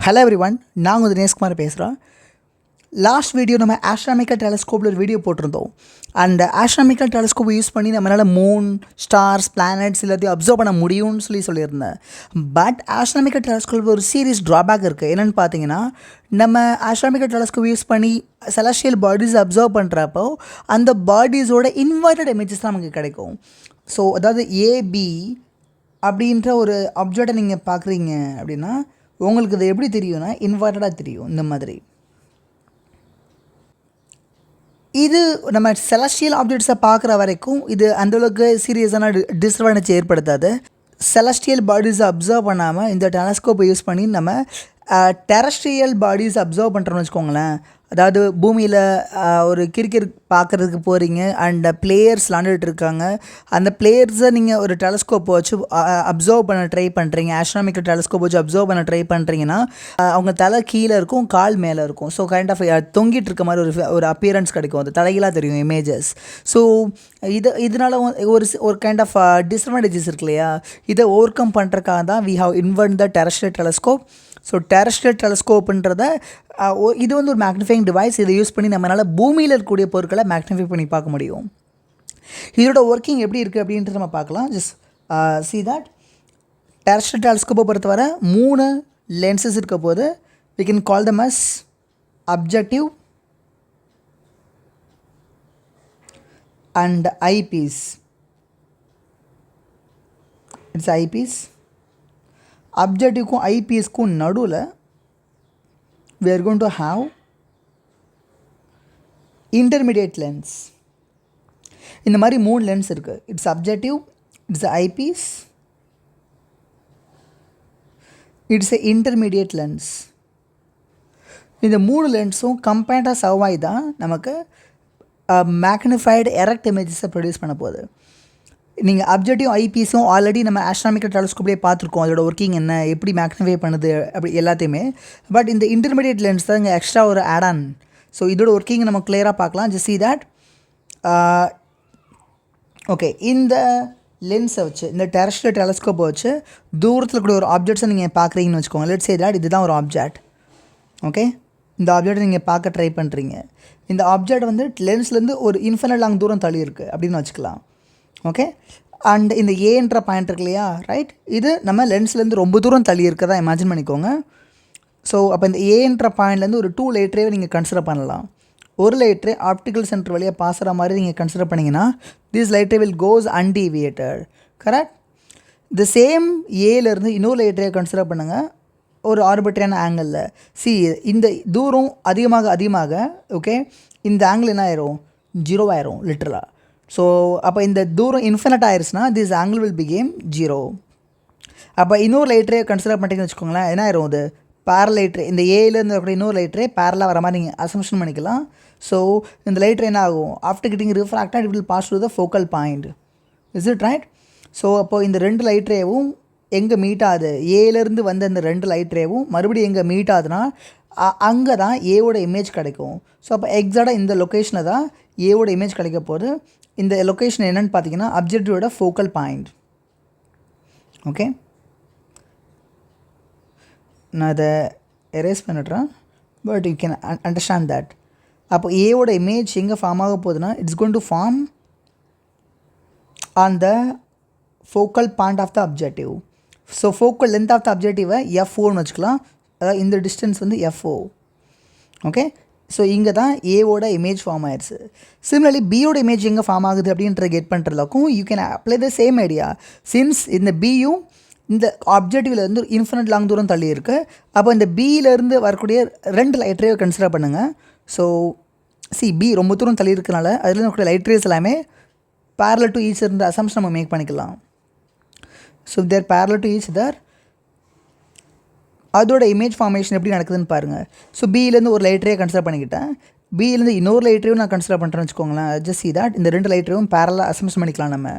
Hello everyone, நான் உங்கள் தினேஷ்குமார் பேசுகிறேன். லாஸ்ட் வீடியோ நம்ம ஆஸ்ட்ரானமிக்கல் டெலஸ்கோப்பில் ஒரு வீடியோ போட்டிருந்தோம். அந்த ஆஸ்ட்ரானமிக்கல் டெலஸ்கோப்பை யூஸ் பண்ணி நம்மளால் மூன், ஸ்டார்ஸ், பிளானட்ஸ் எல்லாத்தையும் அப்சர்வ் பண்ண முடியும்னு சொல்லியிருந்தேன். பட் ஆஸ்ட்ரானமிக்கல் டெலஸ்கோப் ஒரு சீரியஸ் ட்ராபேக் இருக்குது. என்னென்னு பார்த்தீங்கன்னா, நம்ம ஆஸ்ட்ரானமிக்கல் டெலஸ்கோப் யூஸ் பண்ணி செலஸ்டியல் பாடிஸ் அப்சர்வ் பண்ணுறப்போ அந்த பாடிஸோட இன்வெர்டட் இமேஜஸ் தான் நமக்கு கிடைக்கும். ஸோ அதாவது ஏபி அப்படின்ற ஒரு ஆப்ஜெக்டை நீங்கள் பார்க்குறீங்க அப்படின்னா உங்களுக்கு இது எப்படி தெரியும்னா இன்வெர்ட்டடாக தெரியும். இந்த மாதிரி இது நம்ம செலஸ்டியல் ஆப்ஜெக்ட்ஸை பார்க்குற வரைக்கும் இது அந்தளவுக்கு சீரியஸான டிஸ்அட்வான்டேஜ் ஏற்படுத்தாது. செலஸ்டியல் பாடிஸை அப்சர்வ் பண்ணாமல் இந்த டெலஸ்கோப்பை யூஸ் பண்ணி நம்ம டெரஸ்ட்ரியல் பாடிஸ் அப்சர்வ் பண்ணுறோன்னு வச்சுக்கோங்களேன். அதாவது பூமியில் ஒரு கிரிக்கெட் பார்க்குறதுக்கு போகிறீங்க அண்ட் பிளேயர்ஸ் விளாண்டுட்டு இருக்காங்க. அந்த பிளேயர்ஸை நீங்கள் ஒரு டெலஸ்கோப்பை வச்சு அப்சர்வ் பண்ண ட்ரை பண்ணுறீங்க. ஆஸ்ட்ரானமிக்கல் டெலஸ்கோப் வச்சு அப்சர்வ் பண்ண ட்ரை பண்ணுறீங்கன்னா அவங்க தலை கீழே இருக்கும், கால் மேலே இருக்கும். ஸோ கைண்ட் ஆஃப் தொங்கிட்டு இருக்க மாதிரி ஒரு அப்பியரன்ஸ் கிடைக்கும். அது தலைகளாக தெரியும் இமேஜஸ். ஸோ இதனால் ஒரு கைண்ட் ஆஃப் டிஸ்அட்வான்டேஜஸ் இருக்கு இல்லையா? இதை ஓவர் கம் பண்ணுறதுக்காக தான் we have invent the terrestrial telescope. So terrestrial டெலஸ்கோப்புன்றத இது ஒரு மேக்னிஃபைங் டிவைஸ். இதை யூஸ் பண்ணி நம்மளால் பூமியில் இருக்கக்கூடிய பொருட்களை மேக்னிஃபை பண்ணி பார்க்க முடியும். இதோட ஒர்க்கிங் எப்படி இருக்குது அப்படின்றத நம்ம பார்க்கலாம். ஜஸ்ட் see that டெரஸ்ட்ரியல் டெலஸ்கோப்பை பொறுத்தவரை 3 லென்சஸ் இருக்க போது we can call them as objective and eyepiece. It's eyepiece. அப்ஜெக்டிவ்க்கும் ஐபிஎஸ்க்கும் நடுவில் we are going to have intermediate lens. இந்த மாதிரி 3 லென்ஸ் இருக்குது. It's objective, it's eyepiece, it's a intermediate lens. இந்த 3 லென்ஸும் கம்பேர்டாக சர்வாய் தான் நமக்கு மேக்னிஃபைடு எரெக்ட் இமேஜஸை ப்ரொடியூஸ் பண்ண போகுது. நீங்கள் அப்ஜெக்டிவ் ஐபீஸும் ஆல்ரெடி நம்ம ஆஸ்ட்ரானமிக்கல் டெலஸ்கோப்லேயே பார்த்துருக்கோம். அதோட ஒர்க்கிங் என்ன, எப்படி மேக்னிஃபை பண்ணுது அப்படி எல்லாத்தையுமே. பட் இந்த இன்டர்மீடியேட் லென்ஸ் தான் இங்கே எக்ஸ்ட்ரா ஒரு ஆட் ஆன். ஸோ இதோட ஒர்க்கிங் நம்ம கிளியராக பார்க்கலாம். Just see that. ஓகே, இந்த லென்ஸை வச்சு, இந்த டெரஸ்ட்ரியல் டெலஸ்கோப்பை வச்சு தூரத்தில் கூட ஒரு ஆப்ஜெக்ட்ஸை நீங்கள் பார்க்குறீங்கன்னு வச்சுக்கோங்க. லெட்ஸ் say that இதுதான் ஒரு ஆப்ஜெக்ட். ஓகே, இந்த ஆப்ஜெக்டை நீங்கள் பார்க்க ட்ரை பண்ணுறீங்க. இந்த ஆப்ஜெக்ட் வந்து லென்ஸ்லேருந்து ஒரு இன்ஃபினிட் லாங் தூரம் தள்ளி இருக்குது அப்படின்னு வச்சுக்கலாம். ஓகே, அண்ட் இந்த ஏன்ற பாயிண்ட் இருக்கு இல்லையா, ரைட்? இது நம்ம லென்ஸ்லேருந்து ரொம்ப தூரம் தள்ளி இருக்கதா இமேஜின் பண்ணிக்கோங்க. ஸோ அப்போ இந்த ஏன்ற பாயிண்ட்லேருந்து ஒரு 2 லைட் ரேவை நீங்கள் கன்சிடர் பண்ணலாம். ஒரு லைட் ரே ஆப்டிக்கல் சென்டர் வழியாக பாசுகிற மாதிரி நீங்கள் கன்சிடர் பண்ணிங்கன்னா this light ray will goes undeviated. Correct? இந்த சேம் ஏலேருந்து இன்னொரு லைட் ரே கன்சிடர் பண்ணுங்கள் ஒரு ஆர்பிட்ரியான ஆங்கிளில். இந்த தூரம் அதிகமாக ஓகே, இந்த ஆங்கிள் என்ன ஆயிரும்? 0 ஆயிரும் லிட்டரலாக. ஸோ அப்போ இந்த தூரம் இன்ஃபினிட் ஆயிடுச்சுன்னா திஸ் ஆங்கிள் வில் பிகேம் 0. அப்போ இன்னொரு லைட் ரே கன்சிடர் பண்ணிட்டீங்கன்னு வச்சுக்கோங்களேன். என்ன ஆயிரும்? அது பேரல் லைட் ரே. இந்த ஏலேருந்து இருக்கக்கூடிய இன்னொரு லைட் ரே பேரலாக வர மாதிரி நீங்கள் அசம்ஷன் பண்ணிக்கலாம். ஸோ இந்த லைட் ரே என்ன ஆகும்? After getting refracted it will pass to the focal point. Is it right? So அப்போது இந்த 2 லைட் ரேவும் எங்கே மீட் ஆகுது? ஏலேருந்து வந்த இந்த 2 லைட் ரேவும் மறுபடியும் எங்கே மீட் ஆகுதுன்னா அங்கே தான் ஏவோட இமேஜ் கிடைக்கும். ஸோ அப்போ எக்ஸாக்டாக இந்த லொக்கேஷனில் தான் ஏவோட இமேஜ் கிடைக்க போகுது. இந்த லொக்கேஷன் என்னென்னு பார்த்தீங்கன்னா அப்ஜெக்டிவோட ஃபோக்கல் பாயிண்ட். ஓகே, நான் அதை எரேஸ் பண்ணிடுறேன், but you can understand that. அப்போ ஏவோட இமேஜ் எங்கே ஃபார்ம் ஆக போகுதுன்னா it's going to form on the focal point of the objective. So focal length of the அப்ஜெக்டிவை எஃப்ஓன்னு வச்சுக்கலாம். அதாவது இந்த டிஸ்டன்ஸ் வந்து எஃப்ஓ. ஓகே, ஸோ இங்கே தான் ஏவோட இமேஜ் ஃபார்ம் ஆயிடுச்சு. சிமிலர்லி பியோட இமேஜ் எங்கே ஃபார்ம் ஆகுது அப்படின்ற கெட் பண்ணுறதுக்கும் you can apply the same idea. Since இந்த பியும் இந்த ஆப்ஜெக்டிவ்லேருந்து ஒரு இன்ஃபினிட் லாங் தூரம் தள்ளி இருக்குது. அப்போ இந்த பியிலேருந்து வரக்கூடிய 2 லைட் ரேவை கன்சிடர் பண்ணுங்கள். ஸோ பி ரொம்ப தூரம் தள்ளி இருக்கனால அதில் இருக்கக்கூடிய லைட் ரேஸ் எல்லாமே பேரலல் டு ஈச் இருந்த அசம்ஷன் நம்ம மேக் பண்ணிக்கலாம். So they're parallel to each other அதோட இமேஜ் ஃபார்மேஷன் எப்படி நடக்குதுன்னு பாருங்கள். ஸோ பியிலேருந்து ஒரு லைட் ரே கன்சிடர் பண்ணிக்கிட்டேன். பியிலேருந்து இன்னொரு லைட் ரேவும் நான் கன்சிடர் பண்ணுறேன்னு வச்சுக்கோங்களேன். ஜஸ்ட் see that இந்த 2 லைட் ரேவும் பேரலாக அசம்ஷன் பண்ணிக்கலாம் நம்ம.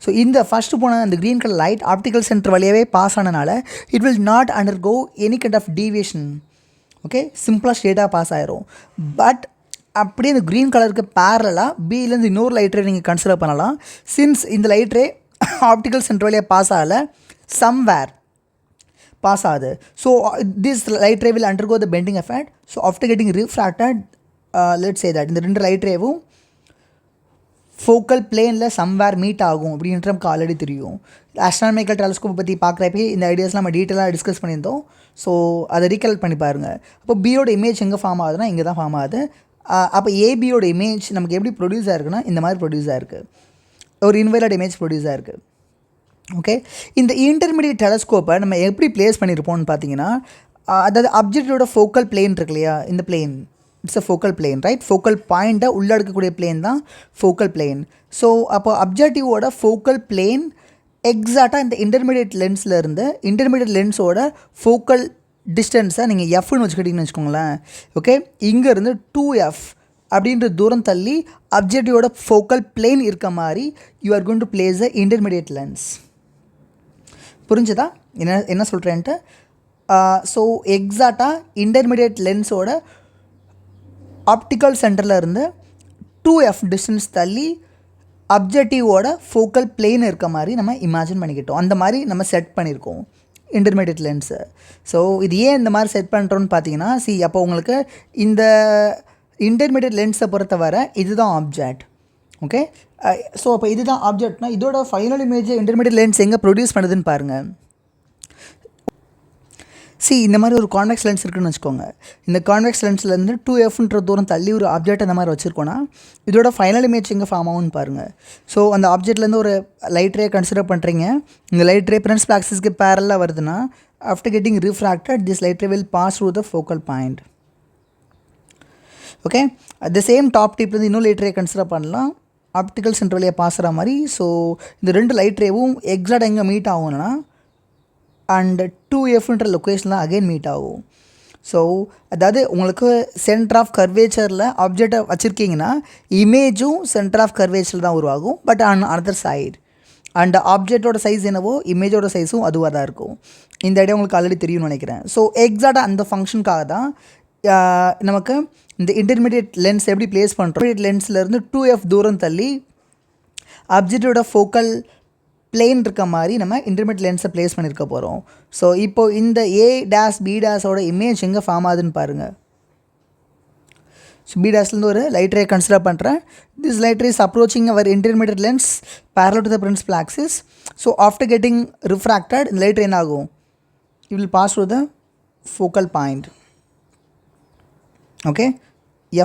ஸோ இந்த ஃபஸ்ட்டு போன அந்த green colour light optical centre வழியாகவே பாஸ் ஆனனால it will not undergo any kind of deviation. Okay, சிம்பிளாக ஸ்ட்ரெயிட்டாக பாஸ் ஆயிரும். பட் அப்படியே இந்த க்ரீன் கலருக்கு பேரலாக பியிலேருந்து இன்னொரு லைட் ரே நீங்கள் கன்சிடர் பண்ணலாம். சின்ஸ் இந்த லைட் ரே ஆப்டிக்கல் சென்டர் வழியாக பாஸ் ஆகலை, சம்வேர் பாஸ் ஆகுது. So this light ray will undergo the bending effect. So after getting refracted, let's say that இந்த ரெண்டு லைட் ரேவும் ஃபோக்கல் பிளேனில் சம்வேர் மீட் ஆகும் அப்படின்ற நமக்கு ஆல்ரெடி தெரியும். ஆஸ்ட்ரானமிக்கல் டெலஸ்கோப் பற்றி பார்க்குறப்ப இந்த ஐடியாஸ்லாம் நம்ம டீட்டெயிலாக டிஸ்கஸ் பண்ணியிருந்தோம். ஸோ அதை ரீகலெக்ட் பண்ணி பாருங்கள். அப்போ பியோட இமேஜ் எங்கே ஃபார்ம் ஆகுதுன்னா இங்கே தான் ஃபார்ம் ஆகுது. அப்போ ஏபியோட இமேஜ் நமக்கு எப்படி ப்ரொடியூஸ் ஆயிருக்குன்னா இந்த மாதிரி ப்ரொடியூஸ் ஆயிருக்கு, ஒரு இன்வைலட் இமேஜ் ப்ரொடியூஸ் ஆயிருக்கு. ஓகே, இந்த இன்டர்மீடியட் டெலஸ்கோப்பை நம்ம எப்படி பிளேஸ் பண்ணியிருப்போம்னு பார்த்தீங்கன்னா, அதாவது அப்ஜெக்டோட ஃபோக்கல் பிளேன் இருக்கு இல்லையா, இந்த plane it's a focal plane, right? Focal பாயிண்ட்டை உள்ளே இருக்கக்கூடிய பிளேன் தான் ஃபோக்கல் பிளேன். ஸோ அப்போ அப்ஜெக்டிவோட ஃபோக்கல் பிளேன் எக்ஸாக்டாக இந்த இன்டர்மீடியட் லென்ஸோட ஃபோக்கல் டிஸ்டன்ஸை நீங்கள் எஃப்னு வச்சுக்கிட்டிங்கன்னு வச்சுக்கோங்களேன். ஓகே, இங்கேருந்து 2f அப்படின்ற தூரம் தள்ளி அப்ஜெக்டிவோட ஃபோக்கல் பிளேன் இருக்க மாதிரி you are going to place the intermediate lens. புரிஞ்சுதா என்ன சொல்கிறேன்ட்டு? ஸோ எக்ஸாக்டாக இன்டர்மீடியட் லென்ஸோட ஆப்டிக்கல் சென்டரில் இருந்து 2f டிஸ்டன்ஸ் தள்ளி அப்ஜெக்டிவோட ஃபோக்கல் பிளேன் இருக்க மாதிரி நம்ம இமேஜின் பண்ணிக்கிட்டோம். அந்த மாதிரி நம்ம செட் பண்ணியிருக்கோம் இன்டர்மீடியட் லென்ஸை. ஸோ இது ஏன் இந்த மாதிரி செட் பண்ணுறோன்னு பார்த்தீங்கன்னா, அப்போ உங்களுக்கு இந்த இன்டர்மீடியட் லென்ஸை பொறுத்தவரை இதுதான் ஆப்ஜெக்ட். ஓகே, ஸோ அப்போ இதுதான் ஆப்ஜெக்ட்னா இதோட ஃபைனல் இமேஜ் இன்டர்மீடியட் லென்ஸ் எங்கே ப்ரொடியூஸ் பண்ணுதுன்னு பாருங்கள். இந்த மாதிரி ஒரு கான்வெக்ஸ் லென்ஸ் இருக்குதுன்னு வச்சுக்கோங்க. இந்த கான்வெக்ஸ் லென்ஸ்லேருந்து 2fன்ற தூரம் தள்ளி ஒரு ஆப்ஜெக்ட் அந்த மாதிரி வச்சுருக்கோன்னா இதோட ஃபைனல் இமேஜ் எங்கே ஃபார்ம் ஆகும்னு பாருங்கள். ஸோ அந்த ஆப்ஜெக்ட்லேருந்து ஒரு லைட் ரே கன்சிடர் பண்ணுறீங்க. இந்த லைட் ரே பிரின்சிபல் ஆக்சிஸ்க்கு பேரலாக வருதுன்னா after getting refracted this light ray will pass through the focal point. Okay, at the same top டிப்லேருந்து இன்னும் லைட் ரே கன்சிடர் பண்ணலாம், ஆப்டிக்கல் சென்டர் வழியாக பாஸ் ஆகிற மாதிரி. ஸோ இந்த ரெண்டு லைட் ரேவும் எக்ஸாக்ட் எங்கே மீட் ஆகும்னா அண்ட் 2fன்ற லொக்கேஷனில் அகெயின் மீட் ஆகும். ஸோ அதாவது உங்களுக்கு சென்டர் ஆஃப் கர்வேச்சரில் ஆப்ஜெக்டை வச்சுருக்கீங்கன்னா இமேஜும் சென்டர் ஆஃப் கர்வேச்சரில் தான் உருவாகும், but on another side. And ஆப்ஜெக்டோட சைஸ் என்னவோ இமேஜோட சைஸும் அதுவாக தான் இருக்கும். இந்த ஐடியா உங்களுக்கு ஆல்ரெடி தெரியும்னு நினைக்கிறேன். ஸோ எக்ஸாக்டாக அந்த ஃபங்க்ஷனுக்காக தான் நமக்கு இந்த இன்டர்மீடியட் லென்ஸ் எப்படி பிளேஸ் பண்ணுறோம். இன்டர்மீடியட் லென்ஸ்லேருந்து 2f தூரம் தள்ளி ஆப்ஜெக்டோட ஃபோக்கல் பிளேன் இருக்க மாதிரி நம்ம இன்டர்மீடியட் லென்ஸை பிளேஸ் பண்ணியிருக்க போகிறோம். ஸோ இப்போது இந்த A', B' இமேஜ் எங்கே ஃபார்ம் ஆகுதுன்னு பாருங்கள். ஸோ B' ஒரு லைட் ரே கன்சிடர் பண்ணுறேன். This light ray is approaching our intermediate lens parallel to the principal axis. So after getting refracted, இந்த லைட் ரே என்ன ஆகும்? It will pass through the focal point. Okay,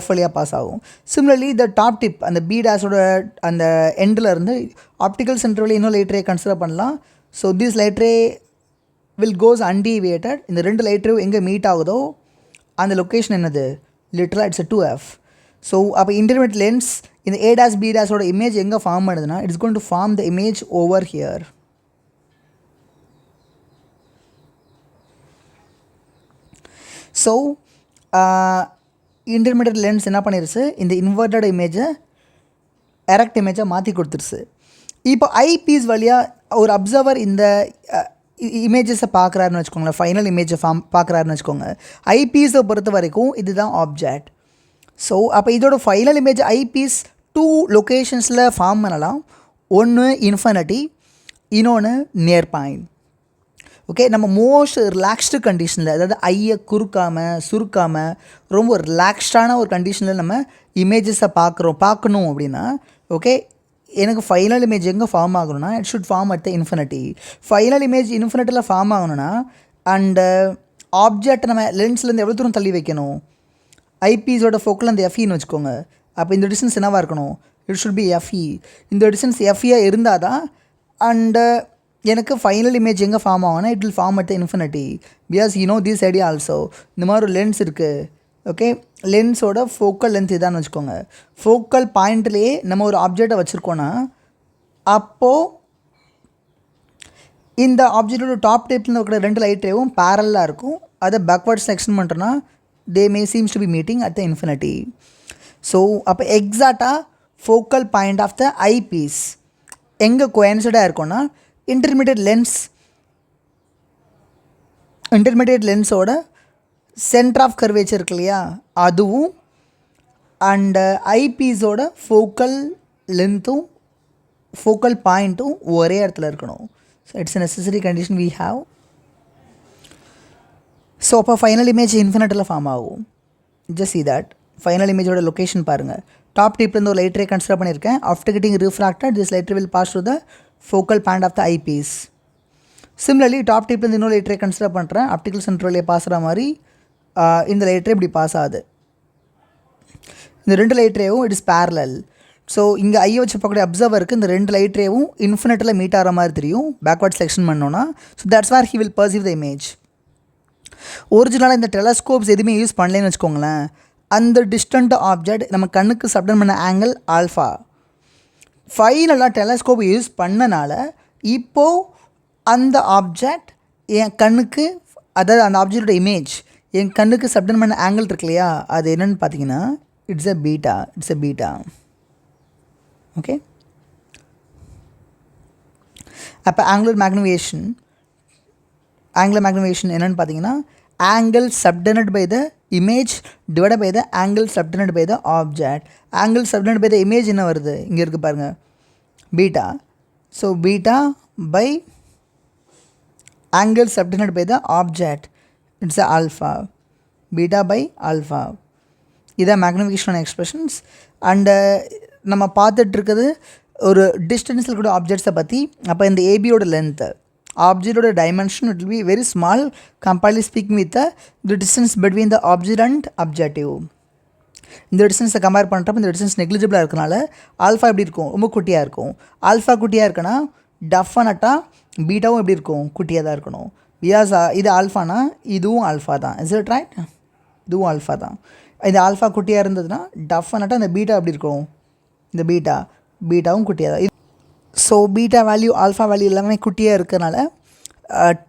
F வழியாக pass ஆகும். Similarly இந்த top tip அந்த B' அந்த எண்டில் இருந்து ஆப்டிக்கல் சென்டர் வழி இன்னும் லைட் ரே கன்சிடர் பண்ணலாம். So this light ray will goes undeviated. இந்த ரெண்டு லைட் ரே எங்கே மீட் ஆகுதோ அந்த லொக்கேஷன் என்னது? லிட்டரலாக இட்ஸ் 2f. ஸோ அப்போ இன்டர்மீடியட் லென்ஸ் இந்த A', B' இமேஜ் எங்கே ஃபார்ம் பண்ணுதுன்னா it's going to form the image over here. So intermediate lens என்ன பண்ணிருச்சு? இந்த இன்வெர்டட் இமேஜை எரெக்ட் இமேஜை மாற்றி கொடுத்துருச்சு. இப்போ ஐபீஸ் வழியாக ஒரு அப்சர்வர் இந்த இமேஜஸை பார்க்குறாருன்னு வச்சுக்கோங்களேன், ஃபைனல் இமேஜை பார்க்குறாருன்னு வச்சுக்கோங்க. ஐபீஸை பொறுத்த வரைக்கும் இதுதான் ஆப்ஜெக்ட். ஸோ அப்போ இதோட ஃபைனல் இமேஜ் ஐபீஸ் 2 லொக்கேஷன்ஸில் ஃபார்ம் பண்ணலாம். ஒன்று இன்ஃபினிட்டி, இன்னொன்று நியர் பாயிண்ட். ஓகே, நம்ம மோஸ்ட் ரிலாக்ஸ்டு கண்டிஷனில், அதாவது ஐயை சுருக்காமல் ரொம்ப ரிலாக்ஸ்டான ஒரு கண்டிஷனில் நம்ம இமேஜஸை பார்க்கணும் அப்படின்னா, ஓகே, எனக்கு ஃபைனல் இமேஜ் எங்கே ஃபார்ம் ஆகணும்னா it should form at the infinity. Final image இன்ஃபினிட்டியில் ஃபார்ம் ஆகணும்னா அண்டு ஆப்ஜெக்ட் நம்ம லென்ஸ்லேருந்து எவ்வளோ தூரம் தள்ளி வைக்கணும்? ஐபீஸோட ஃபோக்கில் அந்த எஃப்இன்னு வச்சுக்கோங்க. அப்போ இந்த டிஸ்டன்ஸ் என்னவாக இருக்கணும்? It should be f e. இந்த டிஸ்டன்ஸ் எஃப்இயாக இருந்தால் தான் அண்டு எனக்கு ஃபைனல் இமேஜ் எங்கே ஃபார்ம் ஆகும்னா it will form at the infinity. Because you know this idea also. இந்த மாதிரி ஒரு லென்ஸ் இருக்குது. ஓகே, லென்ஸோட ஃபோக்கல் லென்த் இதான்னு வச்சுக்கோங்க. ஃபோக்கல் பாயிண்ட்லேயே நம்ம ஒரு ஆப்ஜெக்டை வச்சுருக்கோன்னா அப்போது இந்த ஆப்ஜெக்டோட டாப் டேப்பில் இருக்கிற ரெண்டு லைட் ரேவும் பேரலாக இருக்கும். அதை பேக்வர்ட்ஸ் செக்ஷன் பண்ணுறோன்னா they may seems to be meeting at the infinity. So அப்போ எக்ஸாக்டாக focal point of the eyepiece எங்கே கோயின்சைடாக இருக்கும்னா இன்டர்மீடியட் லென்ஸோட சென்டர் ஆஃப் கர்வேச்சர் இருக்கு இல்லையா, அதுவும் அண்டு ஐபீஸோட ஃபோக்கல் லென்த்தும் ஃபோக்கல் பாயிண்ட்டும் ஒரே இடத்துல இருக்கணும். So it's a necessary condition we have. So அப்போ ஃபைனல் இமேஜ் இன்ஃபினிட்டில் ஃபார்ம் ஆகும். ஜஸ்ட் see that ஃபைனல் இமேஜோட லொக்கேஷன் பாருங்கள். டாப் டிப்லேருந்து ஒரு லைட் ரே கன்சிடர் பண்ணியிருக்கேன். After getting refracted this light ray will pass through the focal point of the I piece. Similarly top டிப்லேருந்து இன்னொரு light ray consider பண்ணுறேன். Optical சென்ட்ரலே pass ஆகிற மாதிரி இந்த லைட் ரே இப்படி பாஸ் ஆகுது. இந்த ரெண்டு லைட் ரேவும் இட் இஸ் பேரலல். ஸோ இங்கே ஐயை வச்சு பார்க்கக்கூடிய அப்சர்வருக்கு இந்த ரெண்டு லைட் ரேவும் இன்ஃபினிட்டில் மீட் ஆகிற மாதிரி தெரியும் பேக்வர்ட் செலெக்ஷன் பண்ணோன்னா. So that's where he will perceive the image. ஒரிஜினலாக இந்த டெலஸ்கோப்ஸ் எதுவுமே யூஸ் பண்ணலன்னு வச்சுக்கோங்களேன், அந்த டிஸ்டன்ட் ஆப்ஜெக்ட் நம்ம கண்ணுக்கு சப்டன் பண்ண ஆங்கிள் ஆல்ஃபா. ஃபைனலாக டெலஸ்கோப் யூஸ் பண்ணனால இப்போது அந்த ஆப்ஜெக்ட் என் கண்ணுக்கு, அதாவது அந்த ஆப்ஜெக்டோட இமேஜ் என் கண்ணுக்கு சப்டன் பண்ண ஆங்கிள் இருக்கு இல்லையா, அது என்னென்னு பார்த்தீங்கன்னா இட்ஸ் எ பீட்டா. ஓகே, அப்போ ஆங்குலர் மேக்னிஃபிகேஷன் என்னென்னு பார்த்தீங்கன்னா angle subtended by the image divided by the angle subtended by the object. Angle subtended by the image என்ன வருது, இங்கே இருக்குது பாருங்கள், beta. So beta by angle subtended by the object it's a alpha. Beta by alpha. இதான் magnification expressions. And நம்ம பார்த்துட்ருக்குது ஒரு டிஸ்டன்ஸில் கூட ஆப்ஜெக்ட்ஸை பற்றி. அப்போ இந்த ஏபியோட லென்த்து, ஆப்ஜெக்டோட dimension it will be very small comparedly speaking with the distance between the object and objective. இந்த டிஸ்டன்ஸை கம்பேர் பண்ணுறப்ப இந்த டிஸ்டன்ஸ் நெக்லிஜிபிளாக இருக்கனால ஆல்ஃபா எப்படி இருக்கும், ரொம்ப குட்டியாக இருக்கும். ஆல்ஃபா குட்டியாக இருக்குன்னா டெஃபனட்டாக பீட்டாவும் எப்படி இருக்கும், குட்டியாக தான் இருக்கணும். வியாசா இது ஆல்ஃபானா இதுவும் ஆல்ஃபா தான். Is it right? இதுவும் ஆல்ஃபா தான். இது ஆல்ஃபா குட்டியாக இருந்ததுன்னா டெஃபனட்டாக இந்த பீட்டா எப்படி இருக்கும், இந்த பீட்டாவும் குட்டியாக தான். So beta value alpha value எல்லாமே குட்டியாக இருக்கிறனால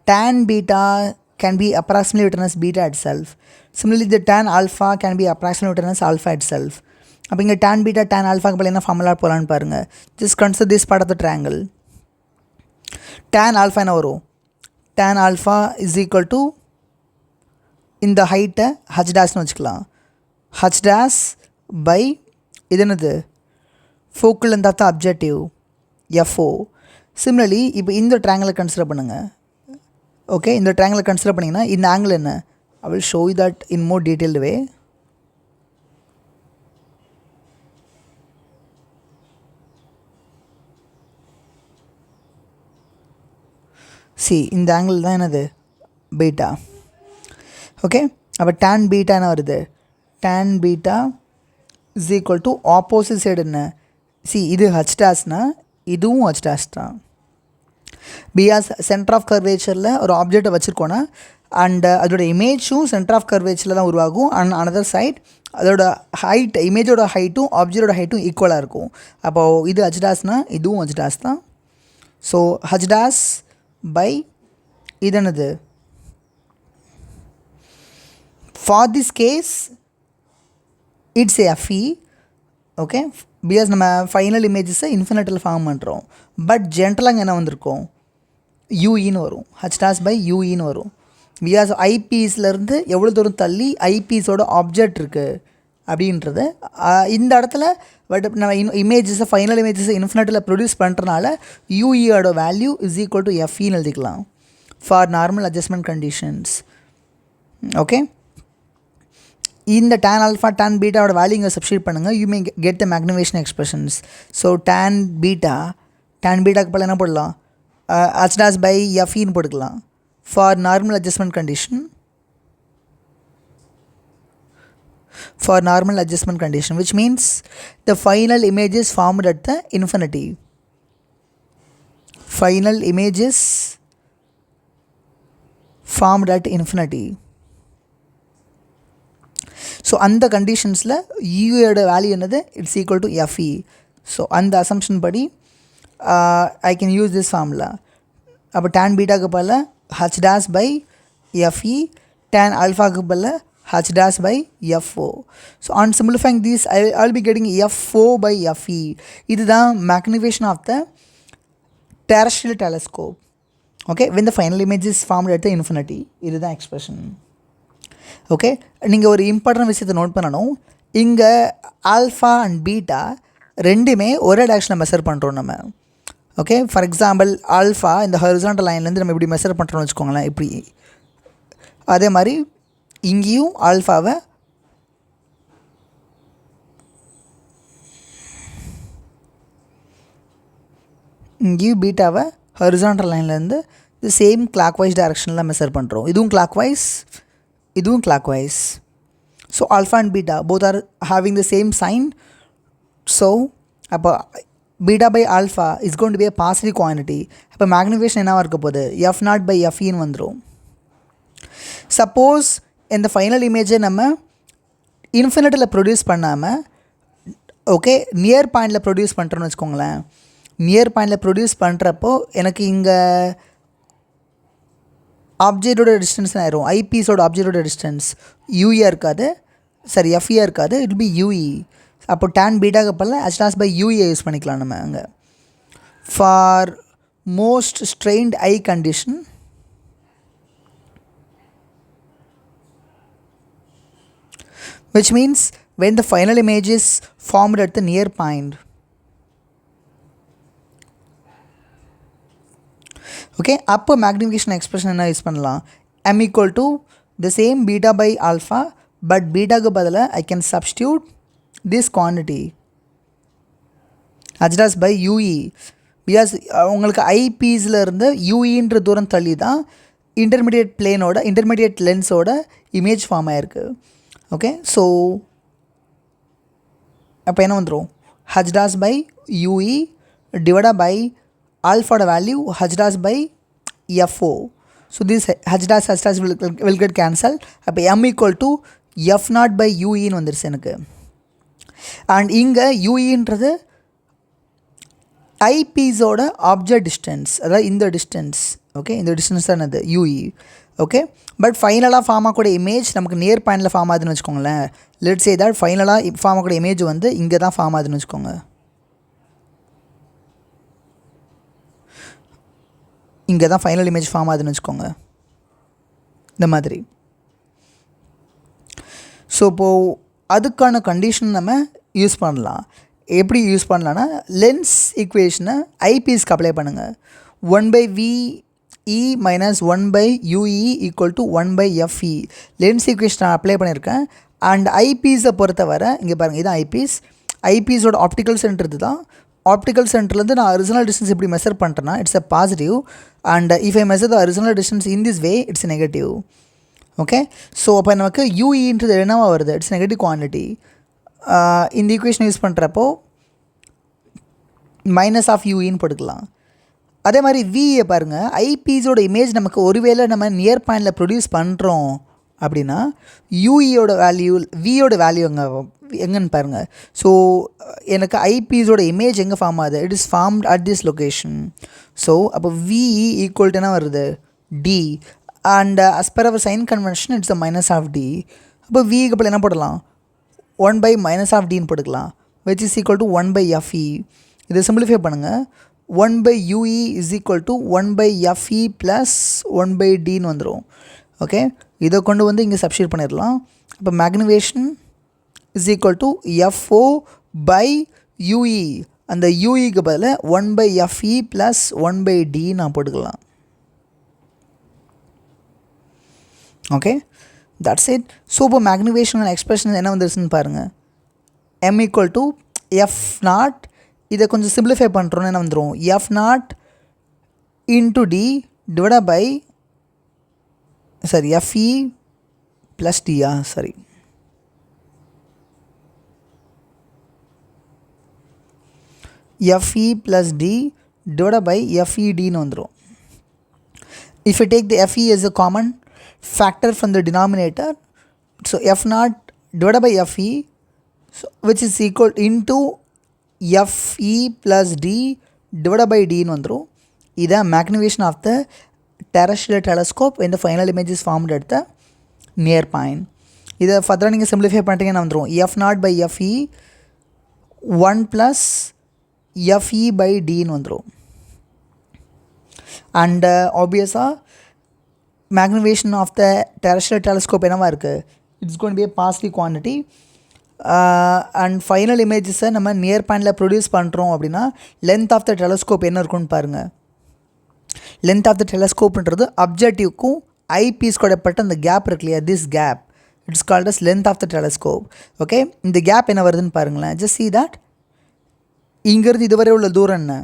tan beta can be approximately written as beta itself. Similarly the tan alpha can be approximately written as alpha itself. அப்போ இங்கே tan beta tan alpha பதில் என்ன ஃபார்முலா போகலான்னு பாருங்கள். just consider this part of the triangle. tan alpha என்ன வரும், tan alpha is equal to இந்த ஹைட்டை h dash வச்சுக்கலாம், h dash by இது என்னது focal length of the objective FO. Similarly இப்போ இந்த ட்ரையாங்கிளை கன்சிடர் பண்ணுங்கள். ஓகே, இந்த ட்ரையாங்கிளை கன்சிடர் பண்ணிங்கன்னா இந்த ஆங்கிள் என்ன, I will show you that in more detailed way. இந்த ஆங்கிள் தான் என்னது, பீட்டா. ஓகே, அப்போ tan பீட்டா என்ன வருது, tan beta is equal to opposite side என்ன, இது ஹச் டாஸ்னா இதுவும் ஹச் டாஸ் தான். பிகாஸ் சென்டர் ஆஃப் கர்வேச்சரில் ஒரு ஆப்ஜெக்டை வச்சுருக்கோன்னா அண்ட் அதோட இமேஜும் சென்டர் ஆஃப் கர்வேச்சரில் தான் உருவாகும். அண்ட் அனதர் சைட் அதோட ஹைட், இமேஜோட ஹைட்டும் ஆப்ஜெக்டோட ஹைட்டும் ஈக்குவலாக இருக்கும். அப்போது இது ஹச் டாஸ்னா இதுவும் ஹச் டாஸ் தான். ஸோ ஹச் டாஸ் பை இது என்னது, for this case it's FE. Okay, because நம்ம ஃபைனல் இமேஜஸை இன்ஃபினிட்டில் ஃபார்ம் பண்ணுறோம். பட் ஜென்ரலாக என்ன வந்திருக்கோம், யூஇன்னு வரும், ஹச் டாஸ் பை யூஇன்னு வரும். பிகாஸ் ஐபீஸ்லேருந்து எவ்வளோ தூரம் தள்ளி ஐபீஸோட ஆப்ஜெக்ட் இருக்குது அப்படின்றது இந்த இடத்துல. பட் நம்ம இமேஜஸை ஃபைனல் இமேஜஸை இன்ஃபினிட்டில் ப்ரொடியூஸ் பண்ணுறனால யூஇயோட வேல்யூ இஸ் ஈக்குவல் டு FEன்னு எழுதிக்கலாம் for normal adjustment conditions. Okay, இந்த tan alpha tan beta ஓட வேல்யூ இங்கே சப்ஸ்டியூட் பண்ணுங்கள், you may get the magnification expressions. So tan பீட்டாக்கு பதில் என்ன போடலாம், h dash by FEன்னு போட்டுக்கலாம் for normal adjustment condition, which means the final image is formed at the infinity. So அந்த கண்டிஷன்ஸில் யூயோட value என்னது, it's equal to FE. So அந்த assumption படி I can use this formula. அப்போ tan பீட்டாக்கு பதில் h dash by FE, tan alphaக்கு பதில் h dash by FO. So on simplifying these I will be getting FO by FE. இதுதான் magnification of the terrestrial telescope. Okay, when the final image is formed at the infinity. இதுதான் expression. Okay, நீங்கள் ஒரு important விஷயத்தை note பண்ணணும். இங்கே alpha and beta ரெண்டுமே ஒரே டைரக்ஷனில் மெஷர் பண்ணுறோம் நம்ம. ஓகே, ஃபார் எக்ஸாம்பிள் ஆல்ஃபா இந்த ஹரிசாண்டல் லைன்லேருந்து நம்ம இப்படி மெஷர் பண்ணுறோம்னு வச்சுக்கோங்களேன், இப்படி அதே மாதிரி இங்கேயும் ஆல்ஃபாவை இங்கேயும் பீட்டாவை ஹரிசாண்டல் லைன்லேருந்து இது சேம் கிளாக் வைஸ் டைரக்ஷனில் மெஷர் பண்ணுறோம். இதுவும் கிளாக் வைஸ், இதுவும் clockwise. So alpha and beta both are having the same sign. So அப்போ beta by alpha is going to be a positive quantity. அப்போ மேக்னிஃபிகேஷன் என்னவாக இருக்க போகுது, f0 by FEன்னு வந்துடும். சப்போஸ் இந்த ஃபைனல் இமேஜை நம்ம இன்ஃபினிட்டியில் ப்ரொடியூஸ் பண்ணாமல் ஓகே நியர் பாயிண்டில் ப்ரொடியூஸ் பண்ணுறோன்னு வச்சுக்கோங்களேன். நியர் பாயிண்டில் ப்ரொடியூஸ் பண்ணுறப்போ எனக்கு இங்கே ஆப்ஜெக்டோட டிஸ்டன்ஸ் ஆயிரும். ஐபீஸோட ஆப்ஜெக்டோட டிஸ்டன்ஸ் யூஇயாக இருக்காது, சரி எஃப்இயாக இருக்காது, இட் பி யூஇ. அப்போ tan பீட்டாக்கு பதில் h by யூஇயை யூஸ் பண்ணிக்கலாம் நம்ம அங்கே. For most strained eye condition which means when the final image is formed at the near point. Okay, அப்போ மேக்னிஃபிகேஷன் எக்ஸ்பிரஷன் என்ன யூஸ் பண்ணலாம், m equal to the same beta by alpha but பீட்டாக்கு பதிலாக I can substitute this quantity h dash by ue because உங்களுக்கு ஐபீஸில் இருந்து யூஇன்ற தூரம் தள்ளி தான் intermediate பிளேனோட intermediate லென்ஸோட image form ஆகிருக்கு. ஓகே, ஸோ அப்போ என்ன வந்துடும், h dash by ue divided by alpha value h dash by fo. So this h dash will get cancelled. அப்போ m equal to f0 by ue வந்துருச்சு எனக்கு. And இங்கே யூஇன்றது ஐபீஸோட object distance, அதாவது இந்த டிஸ்டன்ஸ். ஓகே, இந்த டிஸ்டன்ஸ் தான் அது யூஇ. Okay, but ஃபைனலாக ஃபார்ம் ஆகக்கூடிய இமேஜ் நமக்கு நியர் பாயிண்டில் ஃபார்ம் ஆகுதுன்னு வச்சுக்கோங்களேன். லெட்ஸ் சே தட் ஃபைனலாக ஃபார்ம் ஆகக்கூடிய இமேஜ் வந்து இங்கே தான் ஃபார்ம் ஆகுதுன்னு வச்சுக்கோங்க. இங்கே தான் ஃபைனல் இமேஜ் ஃபார்ம் ஆகுதுன்னு வச்சுக்கோங்க, இந்த மாதிரி. ஸோ இப்போது அதுக்கான கண்டிஷன் நம்ம யூஸ் பண்ணலாம். எப்படி யூஸ் பண்ணலான்னா, லென்ஸ் ஈக்குவேஷனை ஐபீஸ்க்கு அப்ளை பண்ணுங்கள். 1/VE minus 1/UE equal to 1/FE lens equation நான் அப்ளை பண்ணியிருக்கேன். அண்ட் ஐபீஸை பொறுத்தவரை இங்கே பாருங்கள், இதுதான் ஐபீஸ். ஐபீஸோட ஆப்டிக்கல் சென்டர் இது தான். ஆப்டிக்கல் சென்டர்லேருந்து நான் ஒரிஜினல் டிஸ்டன்ஸ் எப்படி மெஷர் பண்ணுறேன்னா it's a positive, and if I measure the original distance in this way it's negative. Okay, so அப்போ நமக்கு யூஇன்றது என்னவா வருது, இட்ஸ் நெகட்டிவ் குவான்டிட்டி. இந்த ஈக்குவேஷன் யூஸ் பண்ணுறப்போ மைனஸ் ஆஃப் யூஇன்னு போட்டுக்கலாம். அதே மாதிரி விஏ பாருங்கள், ஐபீஸோட இமேஜ் நமக்கு ஒருவேளை நம்ம நியர் பாயிண்டில் ப்ரொடியூஸ் பண்ணுறோம் அப்படின்னா யூஇயோட வேல்யூ வியோட வேல்யூ எங்கன்னு பாருங்கள். ஸோ எனக்கு ஐபீஸோட இமேஜ் எங்கே ஃபார்ம் ஆகுது, it is formed at this location. So அப்போ விஇ ஈக்குவல் டு என்ன வருது, d. And as per our sign convention it's a minus of d. அப்போ விக்கு அப்புறம் என்ன போடலாம், 1/-of போட்டுக்கலாம், which is equal to 1/fe. இதை சிம்பிளிஃபை பண்ணுங்கள். 1/ue is equal to 1/fe plus 1/dன்னு வந்துடும். ஓகே, இதை கொண்டு வந்து இங்கே சப்ஸ்டிட்யூட் பண்ணிடலாம். அப்போ magnification is equal to fo by ue. அந்த யூஇக்கு பதில் 1/fe plus 1/d நான் போட்டுக்கலாம். Okay, that's it. ஸோ இப்போ மேக்னிஃபிகேஷன் எக்ஸ்பிரஷன் என்ன வந்துருச்சுன்னு பாருங்கள். m equal to f0, இதை கொஞ்சம் சிம்பிளிஃபை பண்ணுறோன்னு என்ன வந்துடும், f0 into d divided by fe plus d fe plus d divided by fedன்னு வந்துடும். If you take the fe as a common factor from the denominator, so f0 divided by fe, so which is equal into fe plus d divided by d ன்னு வந்துடும். இதான் magnification of the terrestrial telescope when the final image is formed at the near point. இதை ஃபர்தராக நீங்கள் simplify பண்ணிட்டீங்கன்னா வந்துடும் f0 by fe 1 plus fe by dன்னு வந்துடும். And ஆப்வியஸாக magnification of the terrestrial telescope என்னவா இருக்குது, it's going to be a positive quantity. And final இமேஜஸை நம்ம நியர் பாயிண்டில் ப்ரொடியூஸ் பண்ணுறோம் அப்படின்னா லென்த் ஆஃப் த டெலஸ்கோப் என்ன இருக்குன்னு பாருங்கள். லென்த் ஆஃப் த டெலஸ்கோப்ன்றது அப்ஜெக்டிவ்க்கும் ஐ பீஸ் கூட பட்ட அந்த கேப் இருக்கு இல்லையா, this gap it's called as length of the telescope. Okay, இந்த கேப் என்ன வருதுன்னு பாருங்களேன். ஜஸ்ட் see that இங்கேருந்து இதுவரை உள்ள தூரம் என்ன,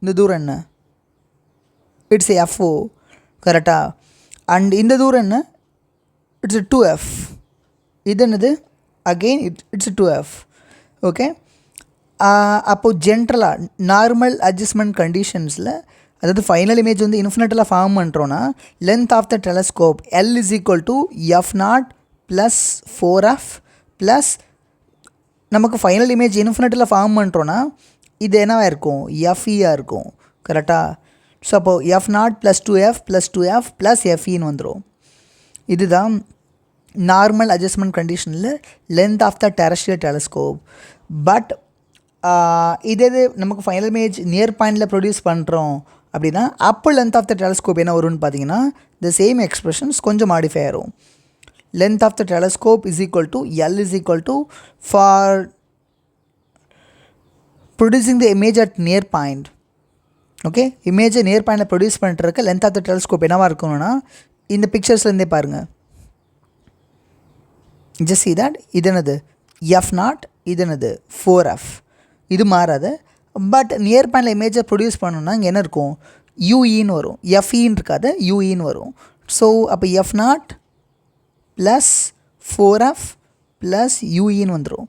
இந்த தூரம் என்ன, இட்ஸ் எஃப்ஓ கரெக்டாக. அண்ட் இந்த தூரம் என்ன, இட்ஸ் 2f. இது என்னது, அகெயின் இட்ஸ் 2f. ஓகே, அப்போது ஜென்ரலாக நார்மல் அட்ஜஸ்ட்மெண்ட் கண்டிஷன்ஸில், அதாவது ஃபைனல் இமேஜ் வந்து இன்ஃபினிட்டில் ஃபார்ம் பண்ணுறோன்னா length of the telescope L is equal to f0 plus 4f plus நமக்கு ஃபைனல் இமேஜ் இன்ஃபினிட்டில் ஃபார்ம் பண்ணுறோன்னா இது என்னவாக இருக்கும், எஃப்இயாக இருக்கும் கரெக்டாக. ஸோ அப்போது f0 plus 2f plus 2f plus எஃப்இன்னு வந்துடும். இதுதான் நார்மல் அட்ஜஸ்ட்மெண்ட் கண்டிஷனில் length of the terrestrial telescope. But இதே நமக்கு ஃபைனல் இமேஜ் நியர் பாயிண்டில் ப்ரொடியூஸ் பண்ணுறோம் அப்படின்னா அப்போ லென்த் ஆஃப் த டெலஸ்கோப் என்ன வரும்னு பார்த்தீங்கன்னா த சேம் எக்ஸ்பிரஷன்ஸ் கொஞ்சம் மாடிஃபை ஆகும். Length of the telescope is equal to L is equal to for producing the image at near point. Okay, இமேஜை நியர் பாயிண்டில் ப்ரொடியூஸ் பண்ணுறதுக்கு லென்த் ஆஃப் த டெலஸ்கோப் என்னவாக இருக்கணும்னா இந்த பிக்சர்ஸ்லேருந்தே பாருங்கள். ஜஸ்ட் see that இது என்னது f0, இது என்னது 4f, இது மாறாது. பட் நியர் பாயிண்டில் இமேஜை ப்ரொடியூஸ் பண்ணணுன்னா இங்கே என்ன இருக்கும், யூஇன்னு வரும், எஃப்இன்னு இருக்காது, யூஇன்னு வரும். ஸோ அப்போ f0 ப்ளஸ் 4f ப்ளஸ் யூஇன்னு வந்துடும்.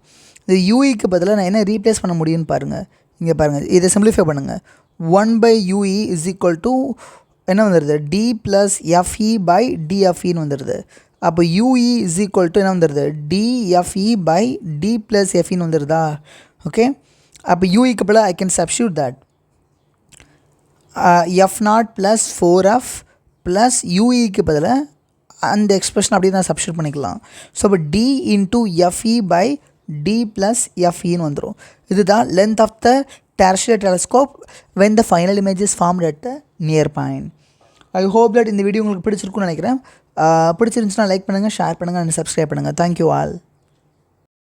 இது யூஇக்கு பதிலாக நான் என்ன ரீப்ளேஸ் பண்ண முடியும்னு பாருங்கள். இங்கே பாருங்கள், இதை சிம்பிளிஃபை பண்ணுங்கள். 1/UE இஸ் ஈக்குவல் டு என்ன வந்துடுது, டி ப்ளஸ் எஃப்இ பை டிஎஃப்இன்னு வந்துடுது. அப்போ யூஇ இஸ் ஈக்குவல் டு என்ன வந்துடுது, டிஎஃப்இ பை டி ப்ளஸ் எஃப்இன்னு வந்துடுதா. ஓகே, அப்போ யூஇக்கு பதிலாக I can substitute that f0 plus 4f plus யூஇக்கு பதிலாக அந்த எக்ஸ்பிரஷன் அப்படியே நான் சப்ஸ்டியூட் பண்ணிக்கலாம். ஸோ அப்போ D into F E by D plus எஃப்இன்னு வந்துடும். இதுதான் length of the terrestrial telescope when the final image is formed at the near point. I hope that இந்த வீடியோ உங்களுக்கு பிடிச்சிருக்குன்னு நினைக்கிறேன். பிடிச்சிருந்துச்சுன்னா லைக் பண்ணுங்கள், ஷேர் பண்ணுங்கள் அண்ட் சப்ஸ்கிரைப் பண்ணுங்கள். Thank you all.